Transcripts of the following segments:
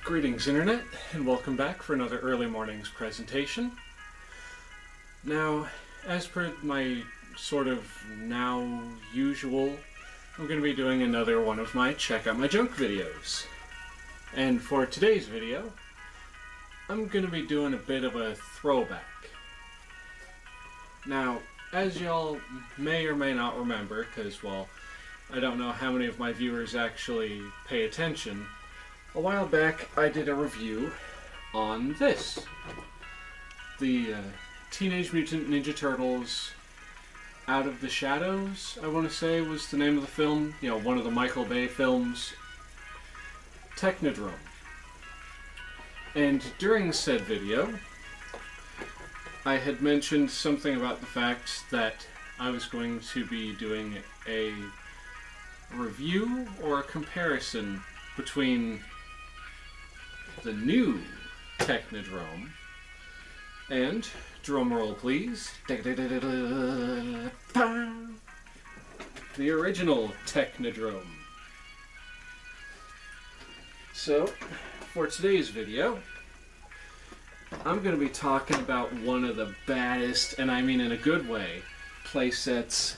Greetings Internet, and welcome back for another early morning's presentation. Now, as per my sort of now usual, I'm going to be doing another one of my Check Out My Junk videos. And for today's video, I'm going to be doing a bit of a throwback. Now, as y'all may or may not remember, because, well, I don't know how many of my viewers actually pay attention, a while back I did a review on this. The Teenage Mutant Ninja Turtles Out of the Shadows, I want to say was the name of the film. You know, one of the Michael Bay films. Technodrome. And during said video, I had mentioned something about the fact that I was going to be doing a review or a comparison between the new Technodrome and, drumroll please, the original Technodrome. So, for today's video, I'm going to be talking about one of the baddest, and I mean in a good way, playsets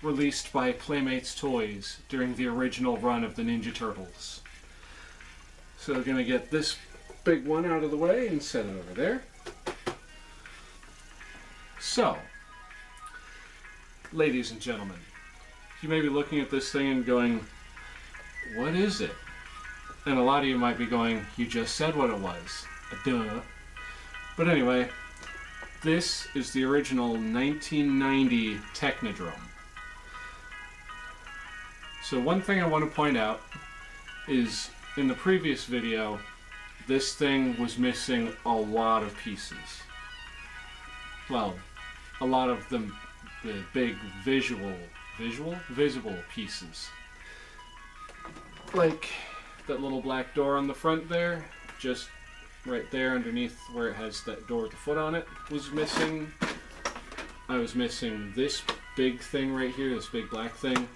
released by Playmates Toys during the original run of the Ninja Turtles. So we're going to get this big one out of the way and set it over there. So, ladies and gentlemen, you may be looking at this thing and going, what is it? And a lot of you might be going, you just said what it was. Duh. But anyway, this is the original 1990 Technodrome. So one thing I want to point out is, in the previous video, this thing was missing a lot of pieces. Well, a lot of the big visible pieces. Like that little black door on the front there, just right there underneath where it has that door with the foot on it, was missing. I was missing this big thing right here, this big black thing.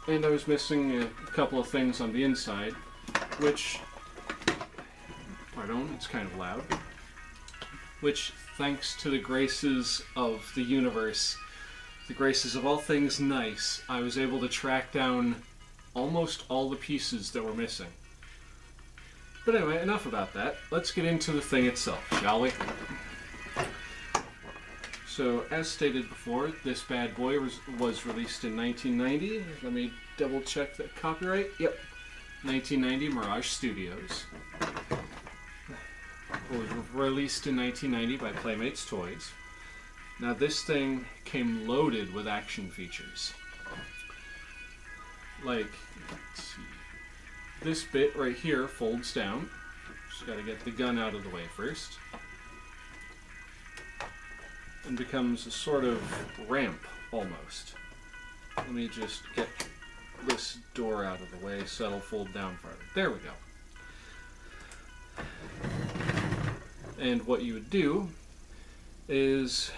And I was missing a couple of things on the inside, which, pardon, it's kind of loud, which, thanks to the graces of the universe, the graces of all things nice, I was able to track down almost all the pieces that were missing. But anyway, enough about that. Let's get into the thing itself, shall we? So, as stated before, this bad boy was released in 1990. Let me double check that copyright. Yep, 1990, Mirage Studios. It was released in 1990 by Playmates Toys. Now this thing came loaded with action features. Like, let's see. This bit right here folds down. Just gotta get the gun out of the way first. And becomes a sort of ramp, almost. Let me just get this door out of the way so it'll fold down farther. There we go. And what you would do is,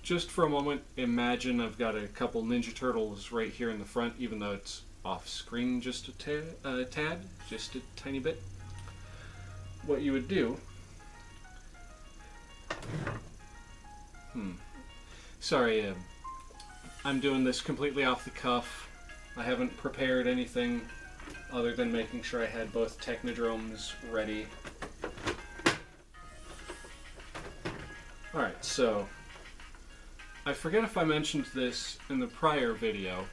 just for a moment, imagine I've got a couple Ninja Turtles right here in the front, even though it's off screen just a tad, just a tiny bit. What you would do... Sorry, I'm doing this completely off the cuff. I haven't prepared anything other than making sure I had both Technodromes ready. Alright, so I forget if I mentioned this in the prior video,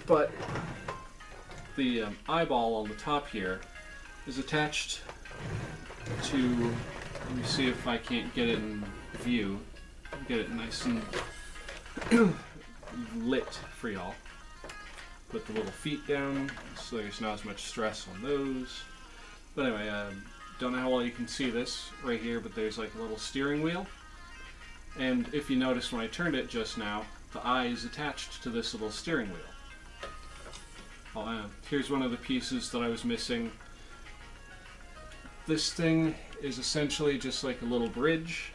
but the eyeball on the top here is attached to, let me see if I can't get it in view, get it nice and lit for y'all. Put the little feet down so there's not as much stress on those. But anyway, don't know how well you can see this right here, but there's like a little steering wheel. And if you notice when I turned it just now, the eye is attached to this little steering wheel. Here's one of the pieces that I was missing. This thing is essentially just like a little bridge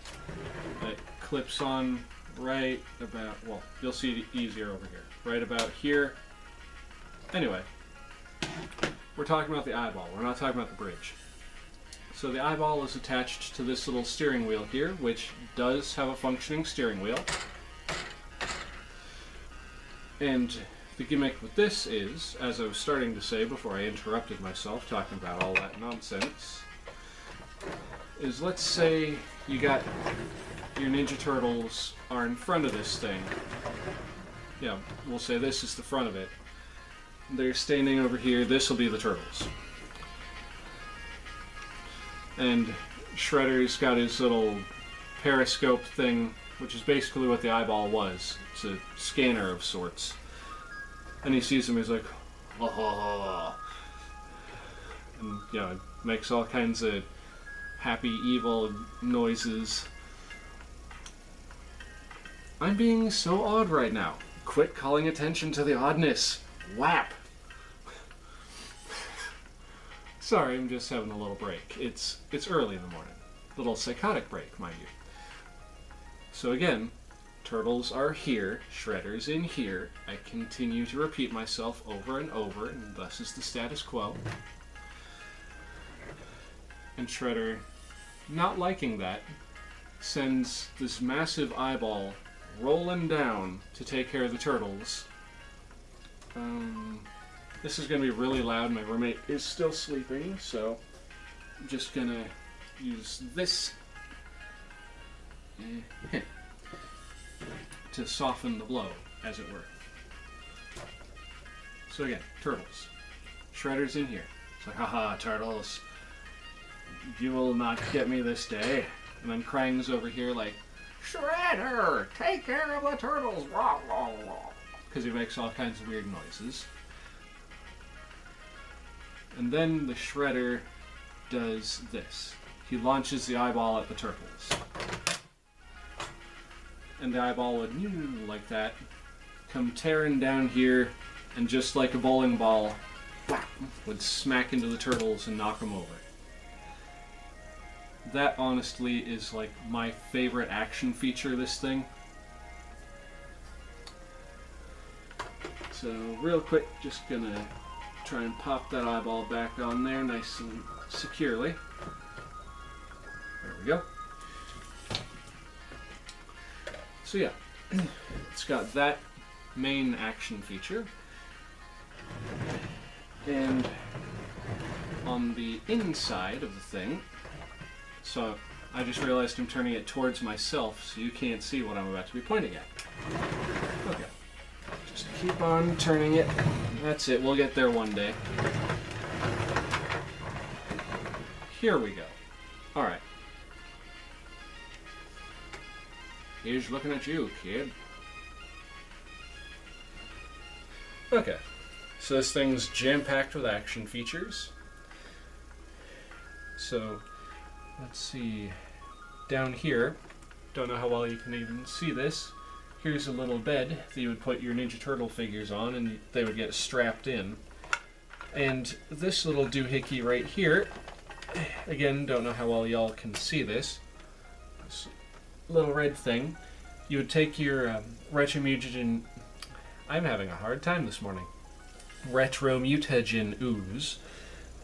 that clips on right about, well, you'll see it easier over here, right about here. Anyway, we're talking about the eyeball. We're not talking about the bridge. So the eyeball is attached to this little steering wheel here, which does have a functioning steering wheel. And the gimmick with this is, as I was starting to say before I interrupted myself talking about all that nonsense, is let's say you got your Ninja Turtles are in front of this thing. Yeah, we'll say this is the front of it. They're standing over here, this will be the Turtles. And Shredder's got his little periscope thing, which is basically what the eyeball was. It's a scanner of sorts. And he sees him, he's like, oh. And, you know, it makes all kinds of happy, evil noises. I'm being so odd right now. Quit calling attention to the oddness. Whap! Sorry, I'm just having a little break. It's early in the morning. Little psychotic break, mind you. So again, Turtles are here, Shredder's in here. I continue to repeat myself over and over, and thus is the status quo. And Shredder, not liking that, sends this massive eyeball rolling down to take care of the Turtles. This is going to be really loud. My roommate is still sleeping, so I'm just going to use this to soften the blow, as it were. So again, Turtles. Shredder's in here. It's like, haha, Turtles. You will not get me this day. And then Krang's over here like, Shredder, take care of the Turtles. Because he makes all kinds of weird noises. And then the Shredder does this. He launches the eyeball at the Turtles. And the eyeball would, like that, come tearing down here, and just like a bowling ball, would smack into the Turtles and knock them over. That, honestly, is like my favorite action feature of this thing. So, real quick, just gonna try and pop that eyeball back on there nice and securely. There we go. So yeah, it's got that main action feature. And on the inside of the thing, so I just realized I'm turning it towards myself so you can't see what I'm about to be pointing at. Okay. Just keep on turning it. That's it, we'll get there one day. Here we go. Alright. Here's looking at you, kid. Okay. So this thing's jam-packed with action features. So, let's see. Down here, don't know how well you can even see this. Here's a little bed that you would put your Ninja Turtle figures on and they would get strapped in. And this little doohickey right here, again, don't know how well y'all can see this. This little red thing. You would take your Retromutagen... I'm having a hard time this morning. Retromutagen ooze.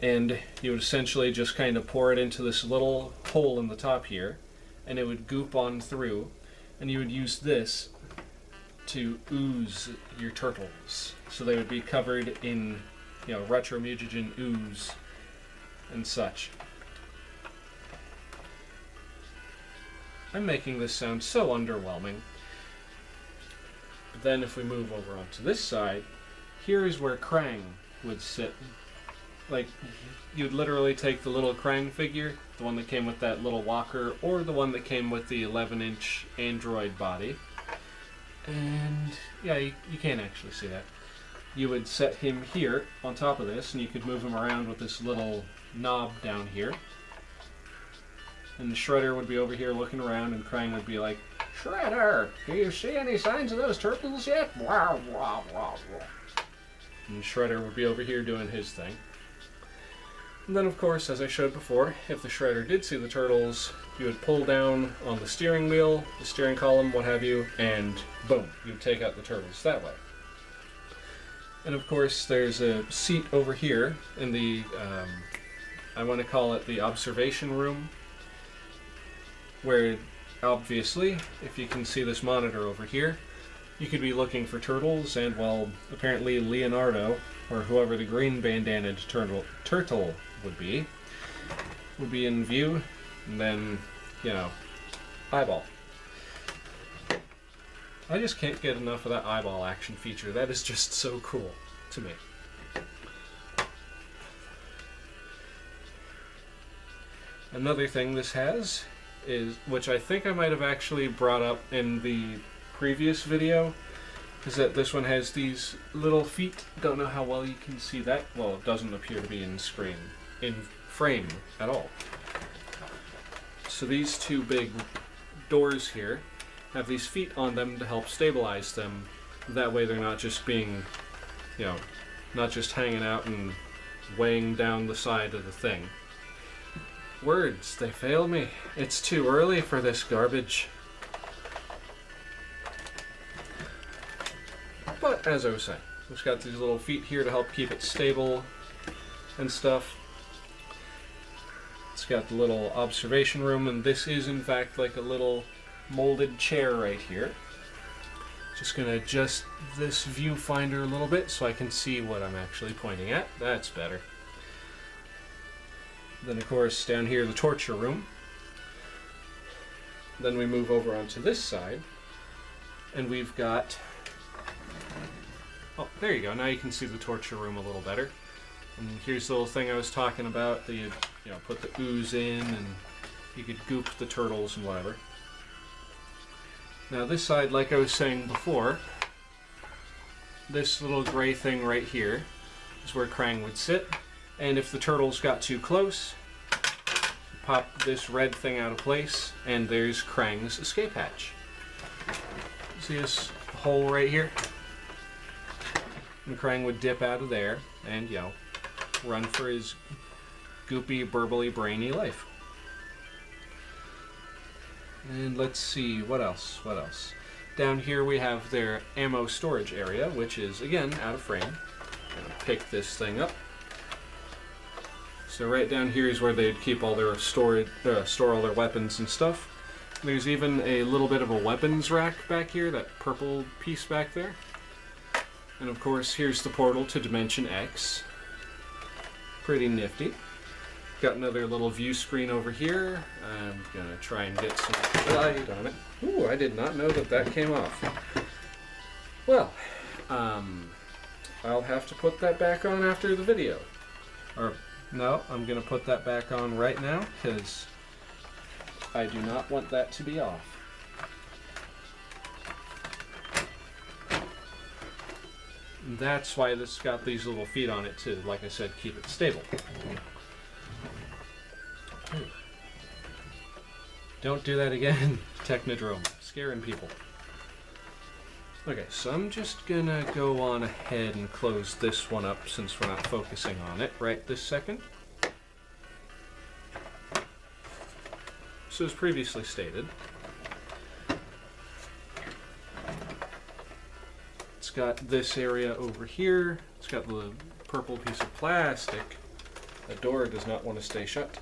And you would essentially just kind of pour it into this little hole in the top here. And it would goop on through. And you would use this to ooze your turtles. So they would be covered in, you know, Retromutagen ooze and such. I'm making this sound so underwhelming. But then if we move over onto this side, here is where Krang would sit. Like, you'd literally take the little Krang figure, the one that came with that little walker, or the one that came with the 11-inch Android body. And, yeah, you can't actually see that. You would set him here on top of this, and you could move him around with this little knob down here. And the Shredder would be over here looking around, and Krang would be like, Shredder, do you see any signs of those turtles yet? Blah, blah, blah, blah. And Shredder would be over here doing his thing. And then, of course, as I showed before, if the Shredder did see the turtles, you would pull down on the steering wheel, the steering column, what have you, and boom, you'd take out the turtles that way. And of course there's a seat over here in the, I want to call it the observation room, where obviously, if you can see this monitor over here, you could be looking for turtles, and well, apparently Leonardo, or whoever the green bandanaed turtle would be in view, and then, you know, eyeball. I just can't get enough of that eyeball action feature. That is just so cool to me. Another thing this has is, which I think I might have actually brought up in the previous video, is that this one has these little feet. Don't know how well you can see that. Well, it doesn't appear to be in frame at all. So these two big doors here have these feet on them to help stabilize them. That way they're not just being, you know, not just hanging out and weighing down the side of the thing. Words, they fail me. It's too early for this garbage. But as I was saying, it's got these little feet here to help keep it stable and stuff. It's got the little observation room, and this is in fact like a little molded chair right here. Just gonna adjust this viewfinder a little bit so I can see what I'm actually pointing at. That's better. Then of course down here the torture room. Then we move over onto this side, and we've got, oh, there you go. Now you can see the torture room a little better. And here's the little thing I was talking about, that you know, put the ooze in and you could goop the turtles and whatever. Now this side, like I was saying before, this little gray thing right here is where Krang would sit, and if the turtles got too close, pop this red thing out of place, and there's Krang's escape hatch. See this hole right here? And Krang would dip out of there and, you know, run for his goopy, burbly, brainy life. And let's see, what else? Down here we have their ammo storage area, which is, again, out of frame. I'm gonna pick this thing up. So right down here is where they'd keep all their store all their weapons and stuff. There's even a little bit of a weapons rack back here, that purple piece back there. And of course, here's the portal to Dimension X. Pretty nifty. Got another little view screen over here. I'm gonna try and get some light on it. Ooh, I did not know that came off. Well, I'll have to put that back on after the video. Or, no, I'm gonna put that back on right now, because I do not want that to be off. And that's why this got these little feet on it to, like I said, keep it stable. Don't do that again, Technodrome. Scaring people. Okay, so I'm just gonna go on ahead and close this one up since we're not focusing on it right this second. So as previously stated, it's got this area over here. It's got the purple piece of plastic. The door does not want to stay shut.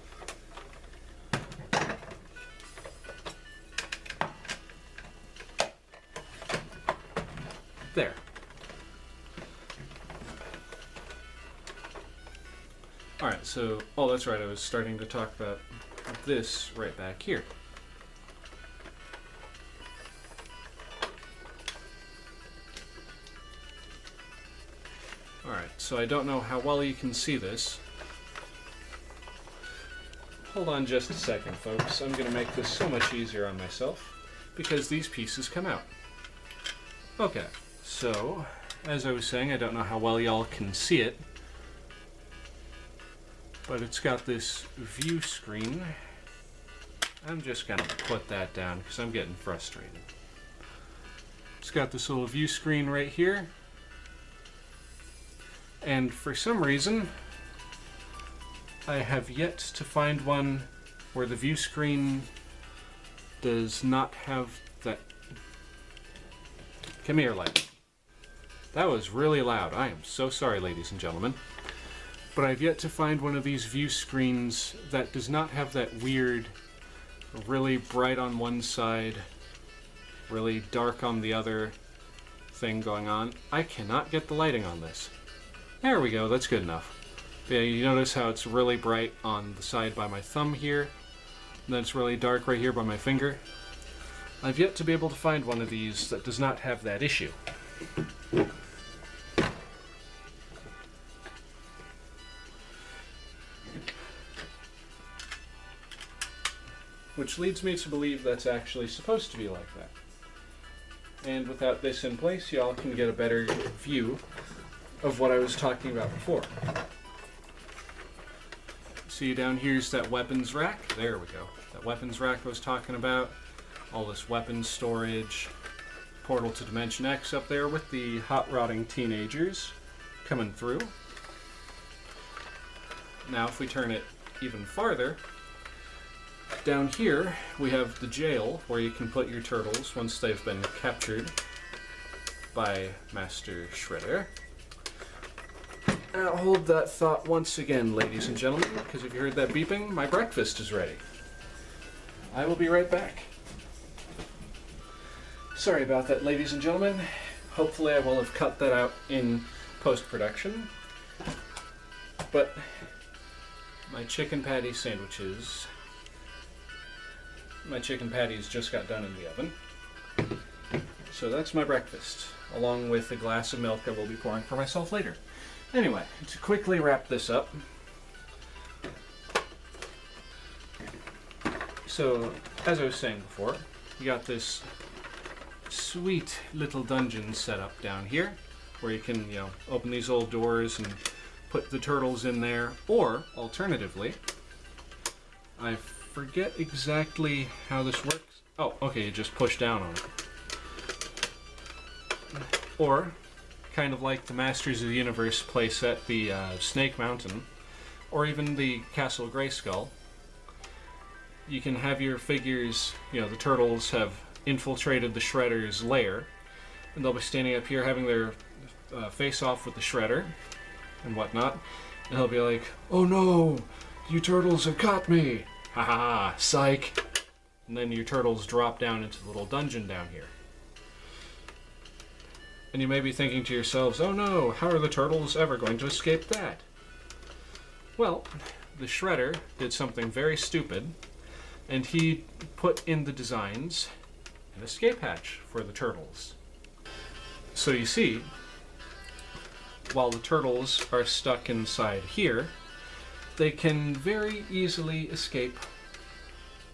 There. Alright, so, oh, that's right, I was starting to talk about this right back here. Alright, so I don't know how well you can see this. Hold on just a second, folks. I'm going to make this so much easier on myself, because these pieces come out. Okay. So, as I was saying, I don't know how well y'all can see it, but it's got this view screen. I'm just gonna put that down because I'm getting frustrated. It's got this little view screen right here, and for some reason I have yet to find one where the view screen does not have that. Come here, light. That was really loud. I am so sorry, ladies and gentlemen. But I've yet to find one of these view screens that does not have that weird, really bright on one side, really dark on the other thing going on. I cannot get the lighting on this. There we go, that's good enough. Yeah, you notice how it's really bright on the side by my thumb here, and then it's really dark right here by my finger. I've yet to be able to find one of these that does not have that issue. Which leads me to believe that's actually supposed to be like that. And without this in place, y'all can get a better view of what I was talking about before. See, down here's that weapons rack. There we go. That weapons rack I was talking about. All this weapons storage. Portal to Dimension X up there with the hot rodding teenagers coming through. Now if we turn it even farther, down here we have the jail where you can put your turtles once they've been captured by Master Shredder. Now hold that thought once again, ladies and gentlemen, because if you heard that beeping, my breakfast is ready. I will be right back. Sorry about that, ladies and gentlemen. Hopefully I will have cut that out in post-production. But my chicken patty sandwiches... My chicken patties just got done in the oven. So that's my breakfast, along with a glass of milk I will be pouring for myself later. Anyway, to quickly wrap this up. So, as I was saying before, you got this sweet little dungeon set up down here, where you can, open these old doors and put the turtles in there, or, alternatively, I forget exactly how this works. Oh, okay, you just push down on it. Or, kind of like the Masters of the Universe playset, the Snake Mountain, or even the Castle Grayskull, you can have your figures, the turtles have infiltrated the Shredder's lair, and they'll be standing up here having their face off with the Shredder and whatnot, and he'll be like, "Oh no, you turtles have caught me! Ha ha ha, psych!" And then your turtles drop down into the little dungeon down here. And you may be thinking to yourselves, "Oh no, how are the turtles ever going to escape that?" Well, the Shredder did something very stupid, and he put in the designs an escape hatch for the turtles. So you see, while the turtles are stuck inside here, they can very easily escape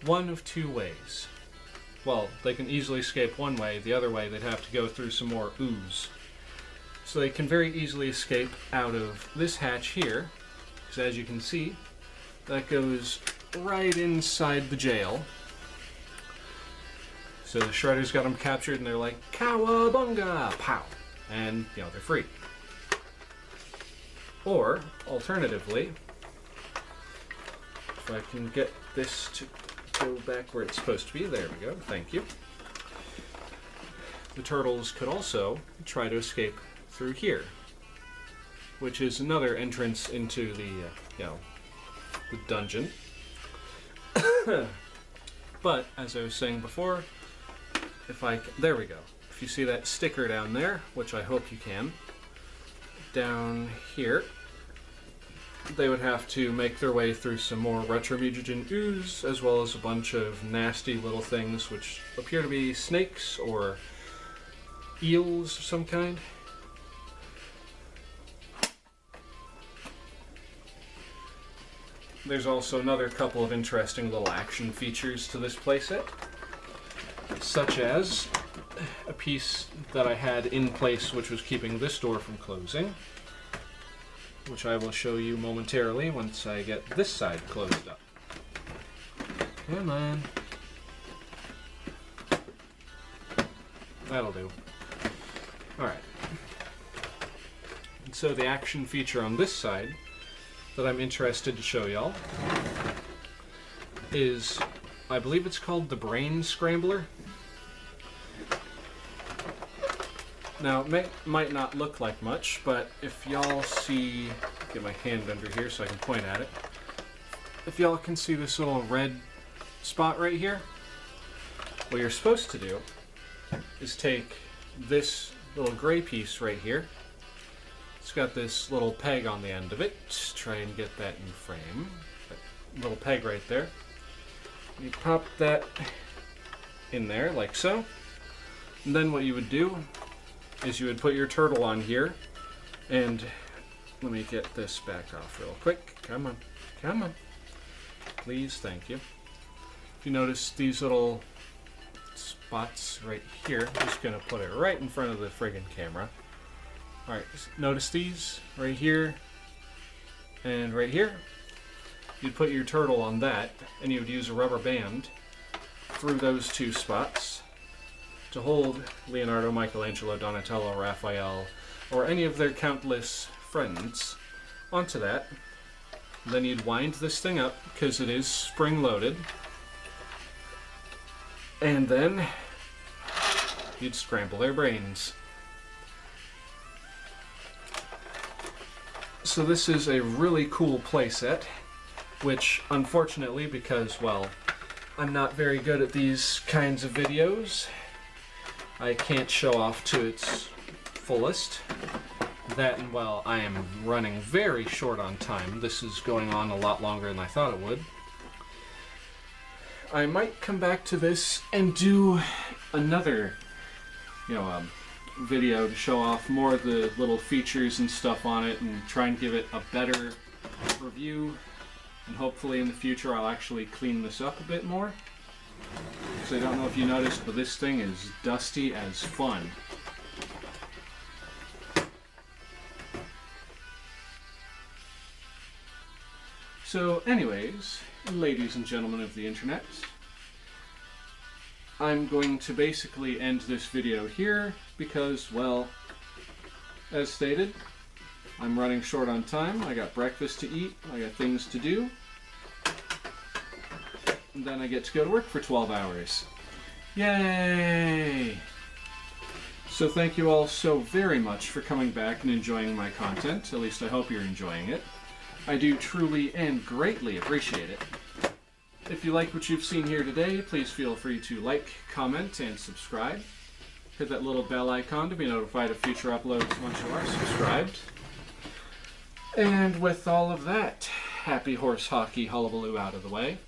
one of two ways. Well, they can easily escape one way, the other way they'd have to go through some more ooze. So they can very easily escape out of this hatch here, because as you can see, that goes right inside the jail. So the Shredder's got them captured and they're like, "Cowabunga!" Pow! And, they're free. Or, alternatively, if I can get this to go back where it's supposed to be, there we go, thank you. The turtles could also try to escape through here, which is another entrance into the, the dungeon. But, as I was saying before, there we go. If you see that sticker down there, which I hope you can, down here, they would have to make their way through some more retromutagen ooze, as well as a bunch of nasty little things which appear to be snakes or eels of some kind. There's also another couple of interesting little action features to this playset, such as a piece that I had in place which was keeping this door from closing, which I will show you momentarily once I get this side closed up. Come on. That'll do. Alright. And so the action feature on this side that I'm interested to show y'all is, I believe it's called the Brain Scrambler. Now, it might not look like much, but if y'all see, get my hand under here so I can point at it. If y'all can see this little red spot right here, what you're supposed to do is take this little gray piece right here. It's got this little peg on the end of it. Just try and get that in frame. That little peg right there. You pop that in there like so. And then what you would do is you would put your turtle on here, and let me get this back off real quick. Come on, come on. Please, thank you. If you notice these little spots right here, I'm just gonna put it right in front of the friggin' camera. Alright, notice these right here and right here. You'd put your turtle on that, and you would use a rubber band through those two spots to hold Leonardo, Michelangelo, Donatello, Raphael, or any of their countless friends onto that. Then you'd wind this thing up, because it is spring-loaded, and then you'd scramble their brains. So this is a really cool playset, which unfortunately, because, well, I'm not very good at these kinds of videos, I can't show off to its fullest. That and, well, I am running very short on time. This is going on a lot longer than I thought it would. I might come back to this and do another, video to show off more of the little features and stuff on it and try and give it a better review. And hopefully in the future I'll actually clean this up a bit more. So I don't know if you noticed, but this thing is dusty as fun. So anyways, ladies and gentlemen of the internet, I'm going to basically end this video here because, well, as stated, I'm running short on time. I got breakfast to eat, I got things to do, and then I get to go to work for 12 hours. Yay! So thank you all so very much for coming back and enjoying my content. At least I hope you're enjoying it. I do truly and greatly appreciate it. If you like what you've seen here today, please feel free to like, comment, and subscribe. Hit that little bell icon to be notified of future uploads once you are subscribed. And with all of that happy horse hockey hullabaloo out of the way,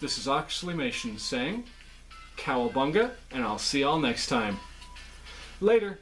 this is Oxleymations saying, cowabunga, and I'll see y'all next time. Later!